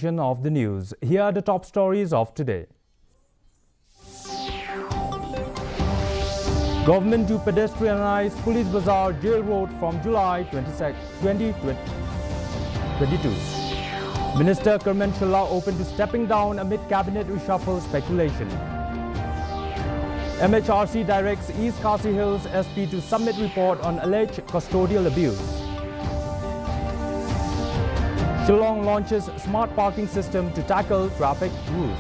Of the news. Here are the top stories of today. Government to pedestrianize Policebazar Jail Road from July 2022. Minister Karman open to stepping down amid cabinet reshuffle speculation. MHRC directs East Khasi Hills SP to submit report on alleged custodial abuse. Shillong launches smart parking system to tackle traffic rules.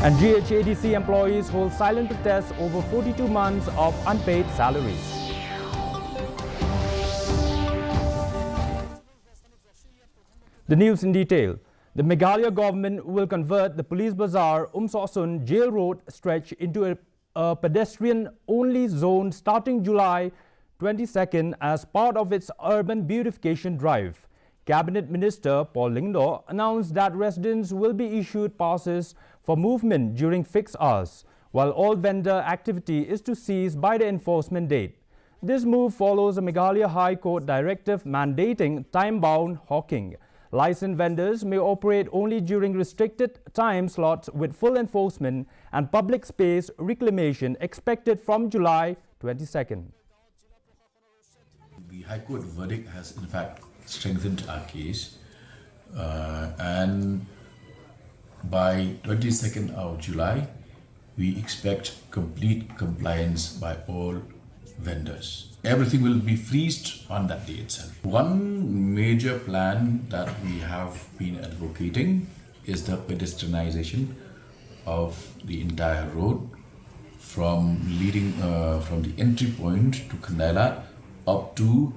And GHADC employees hold silent protests over 42 months of unpaid salaries. The news in detail. The Meghalaya government will convert the Policebazar Umsosun Jail Road stretch into a pedestrian-only zone starting July 22nd as part of its urban beautification drive. Cabinet Minister Paul Lingdo announced that residents will be issued passes for movement during fixed hours, while all vendor activity is to cease by the enforcement date. This move follows a Meghalaya High Court directive mandating time-bound hawking. Licensed vendors may operate only during restricted time slots with full enforcement and public space reclamation expected from July 22nd. The High Court verdict has in fact strengthened our case and by 22nd of July we expect complete compliance by all vendors. Everything will be freezed on that day itself. One major plan that we have been advocating is the pedestrianization of the entire road from the entry point to Kandaila up to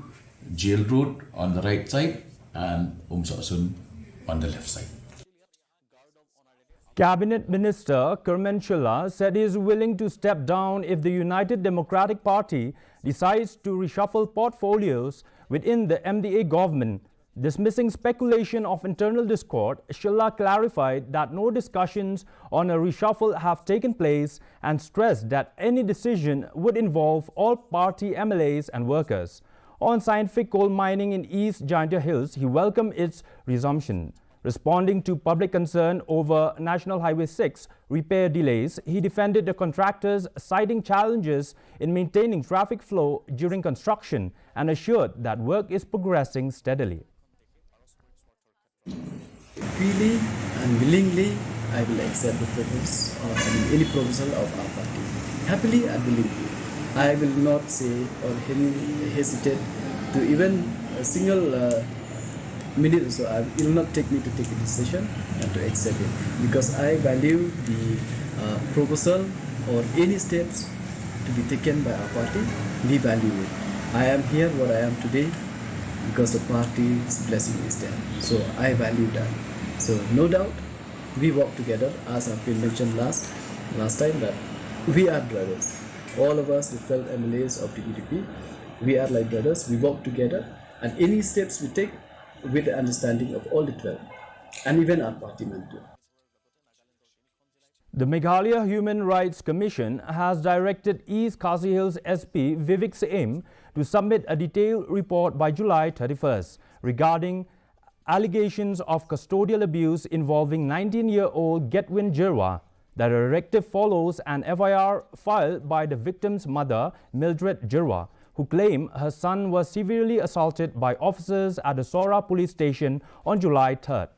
Jail Road on the right side and Umsosun on the left side. Cabinet Minister Karman said he is willing to step down if the United Democratic Party decides to reshuffle portfolios within the MDA government. Dismissing speculation of internal discord, Shilla clarified that no discussions on a reshuffle have taken place and stressed that any decision would involve all party MLAs and workers. On scientific coal mining in East Jaintia Hills, he welcomed its resumption. Responding to public concern over National Highway 6 repair delays, he defended the contractors, citing challenges in maintaining traffic flow during construction and assured that work is progressing steadily. Freely and willingly, I will accept the any proposal of our party. Happily and willingly. I will not say or hesitate to even a single minute, so it will not take me to take a decision and to accept it, because I value the proposal or any steps to be taken by our party. We value it. I am here what I am today because the party's blessing is there, so I value that. So no doubt we work together, as I've been mentioned last time, that we are brothers. All of us, the 12 MLAs of the EDP, we are like brothers. We work together, and any steps we take with the understanding of all the 12 and even our party members. The Meghalaya Human Rights Commission has directed East Khasi Hills SP Vivek Saim to submit a detailed report by July 31st regarding allegations of custodial abuse involving 19-year-old Getwin Jirwa. The directive follows an FIR filed by the victim's mother, Mildred Jirwa, who claimed her son was severely assaulted by officers at the Sora police station on July 3rd.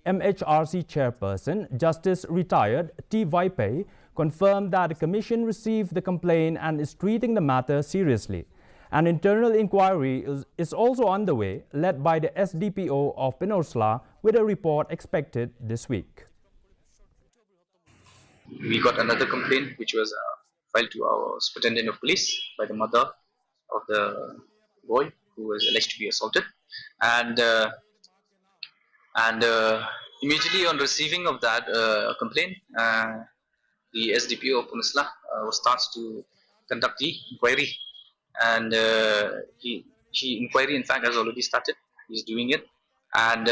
MHRC chairperson, Justice Retired T. Vaipe, confirmed that the commission received the complaint and is treating the matter seriously. An internal inquiry is also underway, led by the SDPO of Peninsula, with a report expected this week. We got another complaint which was filed to our superintendent of police by the mother of the boy who was alleged to be assaulted, and immediately on receiving of that complaint, the SDPO of Peninsula starts to conduct the inquiry, and inquiry in fact has already started. He's doing it, and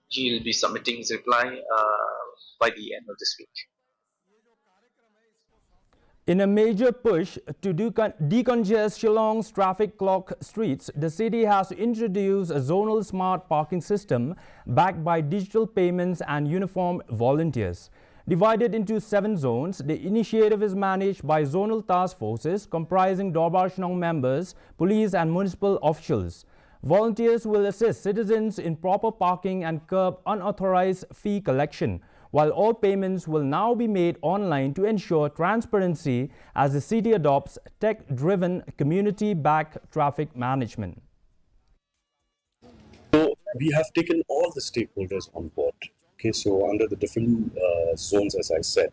he'll be submitting his reply by the end of this week. In a major push to decongest Shillong's traffic clogged streets, the city has introduced a zonal smart parking system backed by digital payments and uniformed volunteers. Divided into 7 zones, the initiative is managed by zonal task forces comprising Dorbar Shillong members, police and municipal officials. Volunteers will assist citizens in proper parking and curb unauthorized fee collection, while all payments will now be made online to ensure transparency as the city adopts tech-driven community-backed traffic management. So we have taken all the stakeholders on board. Okay, so under the different zones, as I said,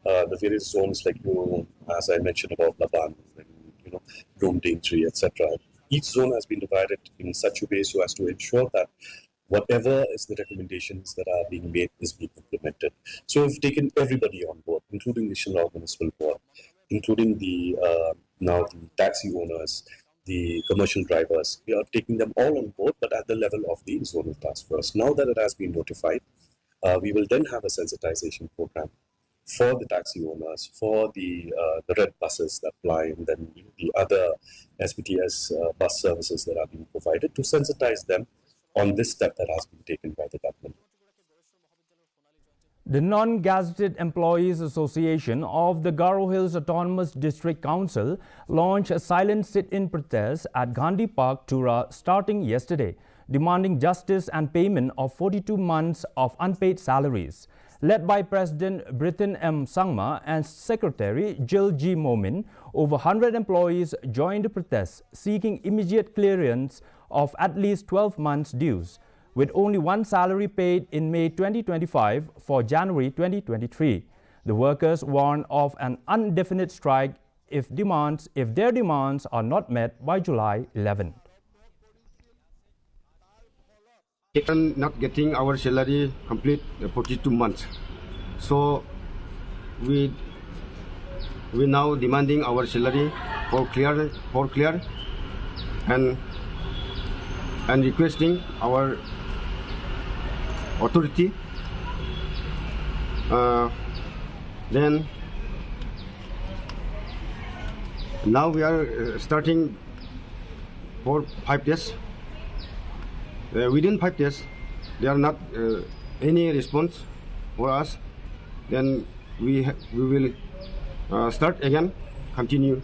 the various zones like, as I mentioned about Laban, and, Dome Daintree, etc. Each zone has been divided in such a way so as to ensure that whatever is the recommendations that are being made is being implemented. So we've taken everybody on board, including the Shillong Municipal Board, including the now the taxi owners, the commercial drivers. We are taking them all on board, but at the level of the zonal task force. Now that it has been notified, we will then have a sensitization program for the taxi owners, for the red buses that fly, and then the other SBTS bus services that are being provided to sensitize them on this step that has been taken by the government. The Non-Gazetted Employees Association of the Garo Hills Autonomous District Council launched a silent sit-in protest at Gandhi Park, Tura, starting yesterday, demanding justice and payment of 42 months of unpaid salaries. Led by President Britin M. Sangma and Secretary Jill G. Momin, over 100 employees joined the protest, seeking immediate clearance of at least 12 months' dues, with only one salary paid in May 2025 for January 2023. The workers warned of an indefinite strike if their demands are not met by July 11. Even not getting our salary complete 42 months, so we now demanding our salary for clear and requesting our authority. Then now we are starting for 5 days. Within 5 days, there are not any response for us. Then we will start again, continue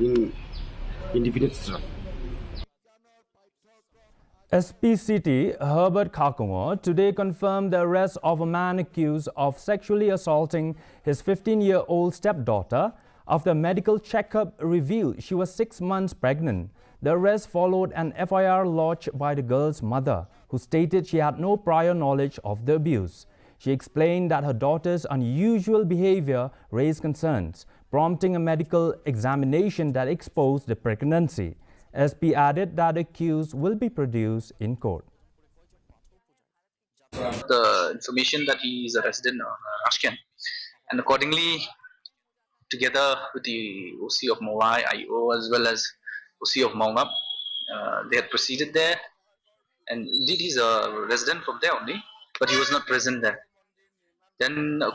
in indefinite strike. SP City Herbert Kakongo today confirmed the arrest of a man accused of sexually assaulting his 15-year-old stepdaughter after a medical checkup revealed she was 6 months pregnant. The arrest followed an FIR lodged by the girl's mother, who stated she had no prior knowledge of the abuse. She explained that her daughter's unusual behavior raised concerns, prompting a medical examination that exposed the pregnancy. SP added that the accused will be produced in court. The information that he is a resident of Ashken, and accordingly, together with the OC of Mawai, IO, as well as OC of Maungap, they had proceeded there, and indeed he's a resident from there only, but he was not present there. Then the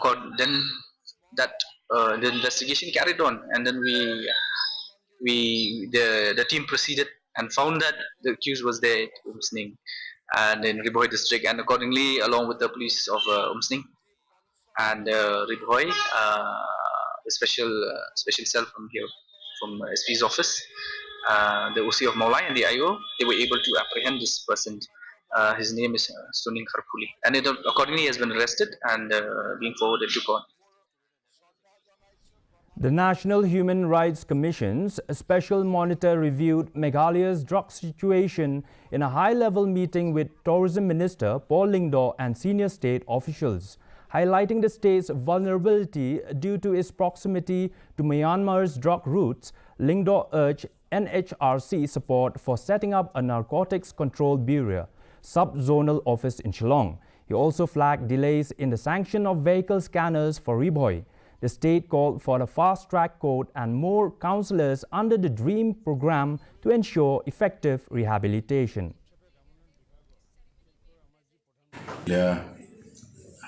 investigation carried on, and then the team proceeded and found that the accused was there at Umsning and in Riboy district, and accordingly, along with the police of Umsning and Riboy, a special cell from here, from SP's office, the OC of Maulai and the IO, they were able to apprehend this person. His name is Suning Kharpuli, and it accordingly has been arrested and being forwarded to court. The National Human Rights Commission's special monitor reviewed Meghalaya's drug situation in a high-level meeting with Tourism Minister Paul Lyngdoh and senior state officials. Highlighting the state's vulnerability due to its proximity to Myanmar's drug routes, Lyngdoh urged NHRC support for setting up a narcotics control bureau, sub-zonal office in Shillong. He also flagged delays in the sanction of vehicle scanners for Riboy. The state called for a fast-track court and more counsellors under the DREAM program to ensure effective rehabilitation. There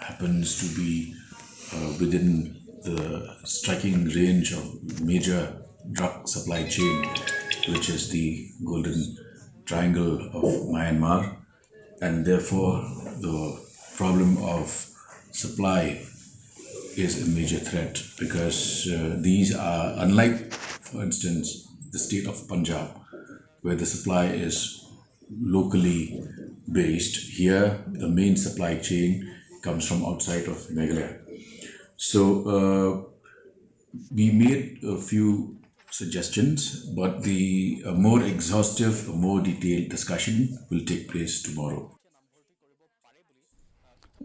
happens to be within the striking range of major drug supply chain, which is the Golden Triangle of Myanmar, and therefore the problem of supply is a major threat because these are unlike, for instance, the state of Punjab, where the supply is locally based. Here, the main supply chain comes from outside of Meghalaya. So we made a few suggestions, but the more exhaustive, more detailed discussion will take place tomorrow.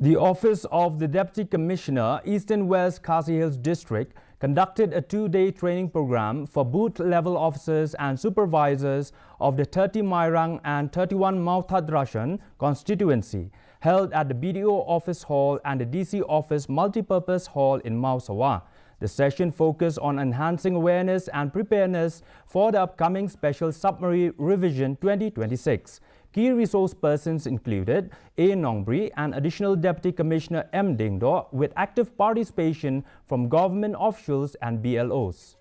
The Office of the Deputy Commissioner, Eastern West Khasi Hills District, conducted a two-day training program for booth-level officers and supervisors of the 30 Mairang and 31 Mauthadrashan constituency, held at the BDO Office Hall and the DC Office Multipurpose Hall in Mausawa. The session focused on enhancing awareness and preparedness for the upcoming Special Summary Revision 2026. Key resource persons included A. Nongbri and Additional Deputy Commissioner M. Dingdo, with active participation from government officials and BLOs.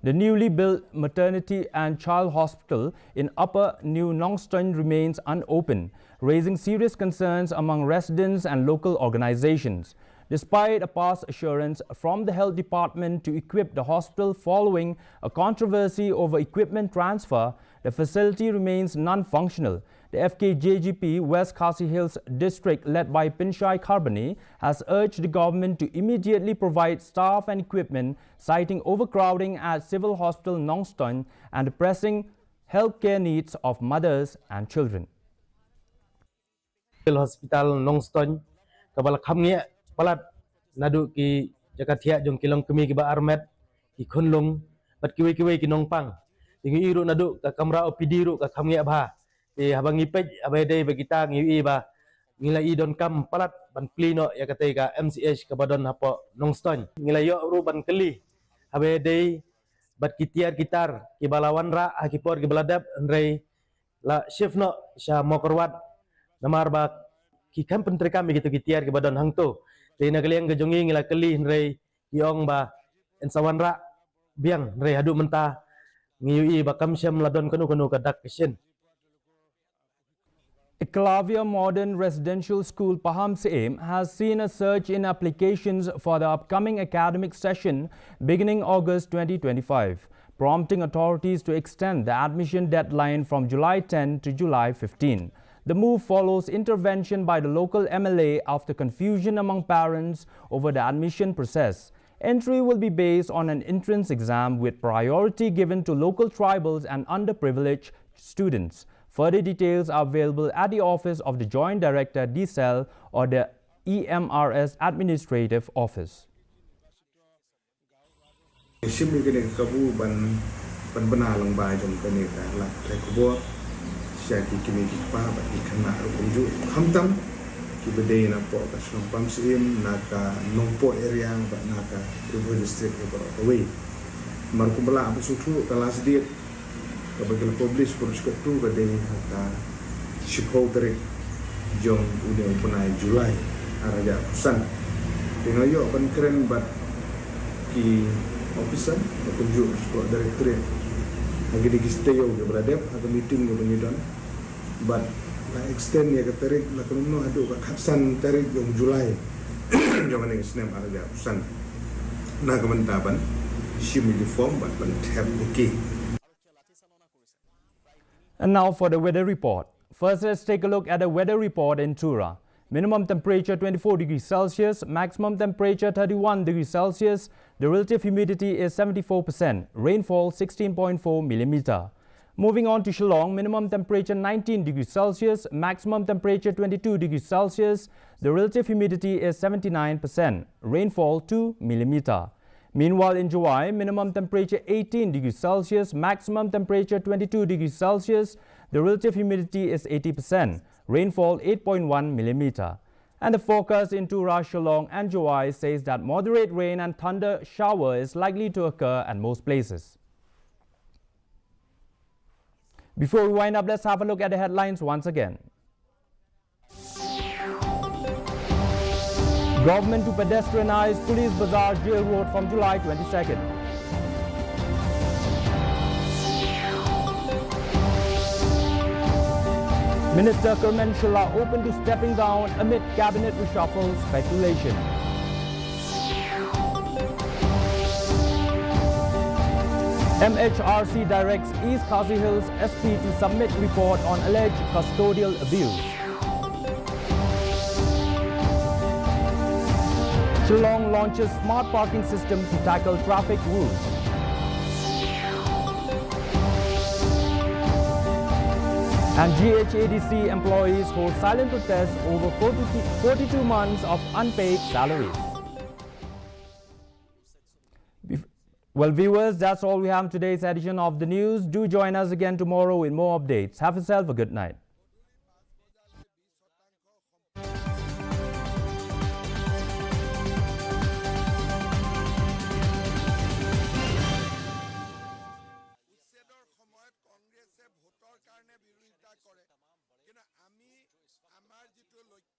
The newly built maternity and child hospital in Upper New Nongstoin remains unopened, raising serious concerns among residents and local organizations. Despite a past assurance from the Health Department to equip the hospital following a controversy over equipment transfer, the facility remains non-functional. The FKJGP West Khasi Hills District, led by Pinchai Kharbani, has urged the government to immediately provide staff and equipment, citing overcrowding at Civil Hospital Nongstoin and the pressing healthcare needs of mothers and children. Hospital Nongstoin, Kabala Khamnia, Palat, Nadu ki Jakatia, Jong Kilong Kumi Kiba Armet, ki Kunlung, but Kiwi Kinong Pang. Iru Nadu, Kakamra Opidiru, Kakamia Ba, the Habangipej, Abede, Bagitang, Iba, Nila Idon Kam, Palat, Banplino, Yakatega, MCH, Kabadon Hapo, Nongstoin, Nilayo Ruban Kali, Abede, but Kitiar Gitar, Kibalawanra, Akipor, Kibaladab, and Ray, La Shifno, Sha Mokorwat, Namarba, Kikam Pentrekam, Kitiar, Kibadon Hangto. Di nagaliang gajonging ila kali nrei yong ba ensawanra biang nrei hadu menta ngiyui ba kamsyam ladon kanu kadak kishin. Eklavya Modern Residential School Paham Seim has seen a surge in applications for the upcoming academic session beginning August 2025, prompting authorities to extend the admission deadline from July 10 to July 15. The move follows intervention by the local MLA after confusion among parents over the admission process. Entry will be based on an entrance exam with priority given to local tribals and underprivileged students. Further details are available at the office of the Joint Director DCEL or the EMRS Administrative Office. Syaki kini kita bagi kena rujuk hamtam kibedai na po kasong pamsim naka nongpo area ba naka river district ko away markumbala abu sutu kelas dia kabagil publish produce tu bedai hata shipho tarik jong udah punai Julai araja pusan tingayo kan keren bat ki officer petunjuk sekolah directorate lagi di kistayo ke beradab atau meeting ke penyidon but la extend ya ke tarik la kuno adu ka kapsan tarik jong Julai jong ni snem araja pusan na kemantaban shimi di form but ban tab ki. And now for the weather report. First, let's take a look at the weather report in Tura. Minimum temperature 24 degrees Celsius, maximum temperature 31 degrees Celsius. The relative humidity is 74%. Rainfall 16.4 millimeter. Moving on to Shillong, minimum temperature 19 degrees Celsius, maximum temperature 22 degrees Celsius. The relative humidity is 79%. Rainfall 2 millimeter. Meanwhile, in July, minimum temperature 18 degrees Celsius, maximum temperature 22 degrees Celsius. The relative humidity is 80%. Rainfall 8.1 millimeter. And the forecast in Tura, Shillong and July says that moderate rain and thunder shower is likely to occur at most places. Before we wind up, let's have a look at the headlines once again. Government to pedestrianize Policebazar Jail Road from July 22nd. Minister Kermanshalla open to stepping down amid cabinet reshuffle speculation. MHRC directs East Khasi Hills SP to submit report on alleged custodial abuse. Shillong launches smart parking system to tackle traffic rules. And GHADC employees hold silent protests over 42 months of unpaid salaries. Well, viewers, that's all we have in today's edition of the news. Do join us again tomorrow with more updates. Have yourself a good night. কংগ্ৰেছে ভোটৰ কাৰণে বিৰোধিতা কৰে কিন্তু আমি আমাৰ যিটো লক্ষ্য